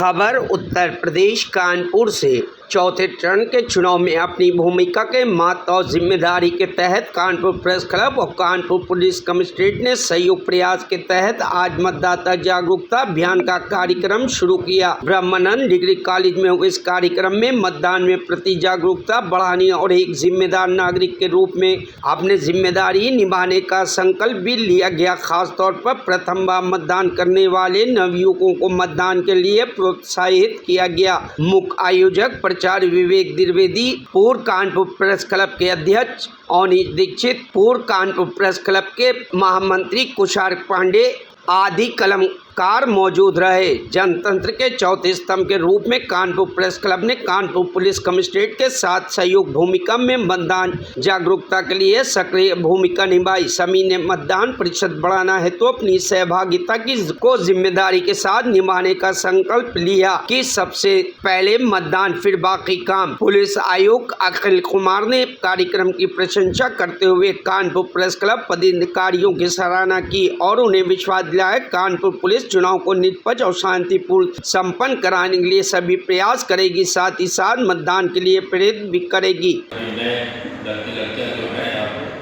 खबर उत्तर प्रदेश कानपुर से। चौथे चरण के चुनाव में अपनी भूमिका के महत्व और जिम्मेदारी के तहत कानपुर प्रेस क्लब और कानपुर पुलिस कमिश्नरेट ने संयुक्त प्रयास के तहत आज मतदाता जागरूकता अभियान का कार्यक्रम शुरू किया। ब्रह्मानंद डिग्री कॉलेज में हुए इस कार्यक्रम में मतदान में प्रति जागरूकता बढ़ाने और एक जिम्मेदार नागरिक के रूप में अपने जिम्मेदारी निभाने का संकल्प भी लिया गया। खासतौर पर प्रथम बार मतदान करने वाले नवयुवकों को मतदान के लिए प्रोत्साहित किया गया। मुख्य आयोजक प्रचार विवेक द्विवेदी, पूर्व कानपुर प्रेस क्लब के अध्यक्ष अवनीश दीक्षित, पूर्व कानपुर प्रेस क्लब के महामंत्री कुशार पांडे आदि कलमकार मौजूद रहे। जनतंत्र के चौथे स्तंभ के रूप में कानपुर प्रेस क्लब ने कानपुर पुलिस कमिश्नरेट के साथ सहयोग भूमिका में मतदान जागरूकता के लिए सक्रिय भूमिका निभाई। सभी ने मतदान प्रतिशत बढ़ाना है तो अपनी सहभागिता को जिम्मेदारी के साथ निभाने का संकल्प लिया कि सबसे पहले मतदान फिर बाकी काम। पुलिस आयुक्त अखिल कुमार ने कार्यक्रम की प्रशंसा करते हुए कानपुर प्रेस क्लब पदाधिकारियों की सराहना की और उन्हें विश्वास दिलाया कानपुर पुलिस चुनाव को निष्पक्ष और शांतिपूर्ण संपन्न कराने के लिए सभी प्रयास करेगी, साथ ही साथ मतदान के लिए प्रेरित भी करेगी। लड़कियां जो हैं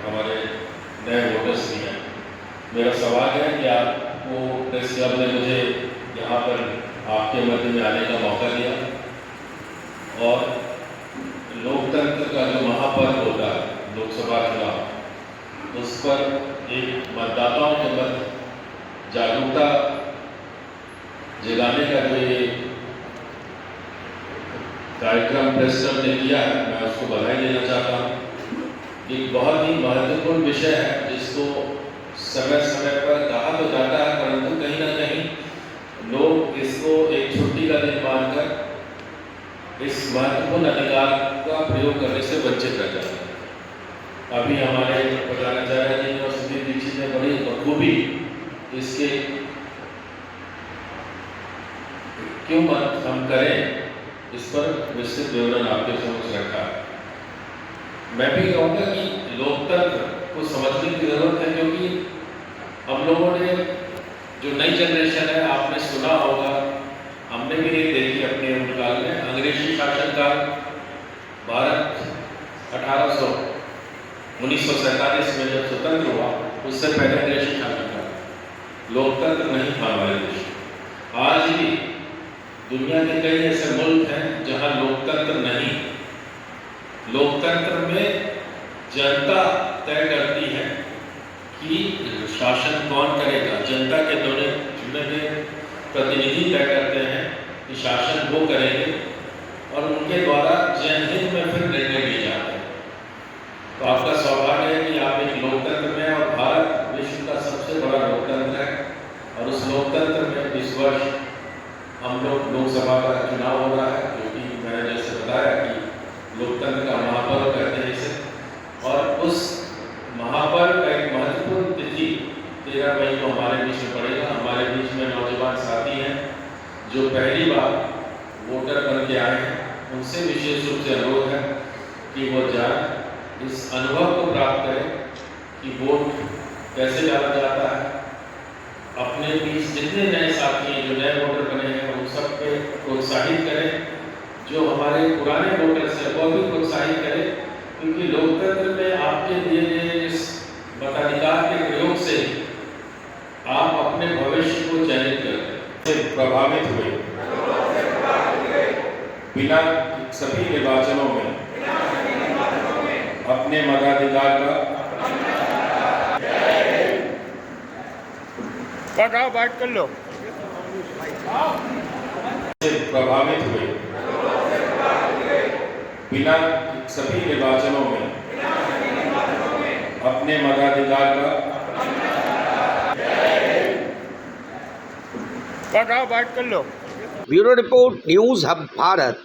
हमारे नए वोटर्स भी हैं। मेरा सवाल है कि आपको प्रेस क्लब ने मुझे यहाँ पर आपके मध्य में आने का मौका दिया और लोकतंत्र का जो महापर्व होता है लोकसभा चुनाव, उस पर एक मतदाताओं के मध्य जागरूकता जगाने का जो ये कार्यक्रम प्रेस क्लब ने किया है, मैं उसको बधाई देना चाहता हूँ। एक बहुत ही महत्वपूर्ण विषय है जिसको समय समय पर कहा तो जाता है, परंतु कहीं ना कहीं लोग इसको एक छुट्टी का दिन मानकर इस महत्वपूर्ण अधिकार का प्रयोग करने से वंचित रह जाते हैं। अभी हमारे प्रधानाचार्य जी और सुधीर दीक्षित ने बड़ी बखूबी इसके क्यों मत हम करें इस पर विस्तृत विवरण आपके समक्ष रखा है। मैं भी कहूँगा कि लोकतंत्र को समझने की जरूरत है, क्योंकि हम लोगों ने जो नई जनरेशन है, आपने सुना होगा, हमने भी एक देखी अपने काल में अंग्रेजी शासनकाल भारत 1947 में जब स्वतंत्र हुआ, उससे पहले अंग्रेजी शासनकाल लोकतंत्र नहीं था हमारे देश। आज भी दुनिया के कई ऐसे मुल्क हैं जहां लोकतंत्र नहीं। लोकतंत्र में जनता तय करती है कि शासन कौन करेगा। जनता के द्वारा चुने गए प्रतिनिधि तय करते हैं कि शासन वो करेंगे और उनके द्वारा जनहित में फिर निर्णय लिए जाते हैं। तो आपका सौभाग्य है कि आप एक लोकतंत्र में, और भारत विश्व का सबसे बड़ा लोकतंत्र है, और उस लोकतंत्र में इस वर्ष हम लोग लोकसभा का चुनाव हो रहा है, जो कि मैंने जैसे बताया कि लोकतंत्र का महापर्व कहते हैं इसे, और उस महापर्व का एक महत्वपूर्ण तिथि 13 मई को हमारे बीच में पड़ेगा। हमारे बीच में नौजवान साथी हैं जो पहली बार वोटर बन के आए हैं, उनसे विशेष रूप से अनुरोध है कि वो जाए, इस अनुभव को प्राप्त करें कि वोट कैसे डाला जाता है। अपने बीच जितने नए साथी हैं जो नए वोटर बने हैं, उन सब पे प्रोत्साहित करें। जो हमारे पुराने वोटर्स हैं वो भी प्रोत्साहित करें, क्योंकि लोकतंत्र में आपके दिए गए इस मताधिकार के प्रयोग से आप अपने भविष्य को चयनित करते हैं। प्रभावित हुए बिना सभी निर्वाचनों में अपने मताधिकार का बात कर लो। प्रभावित हुए बिना सभी निर्वाचनों में अपने मताधिकार का बात कर लो। Bureau report, news hub Bharat.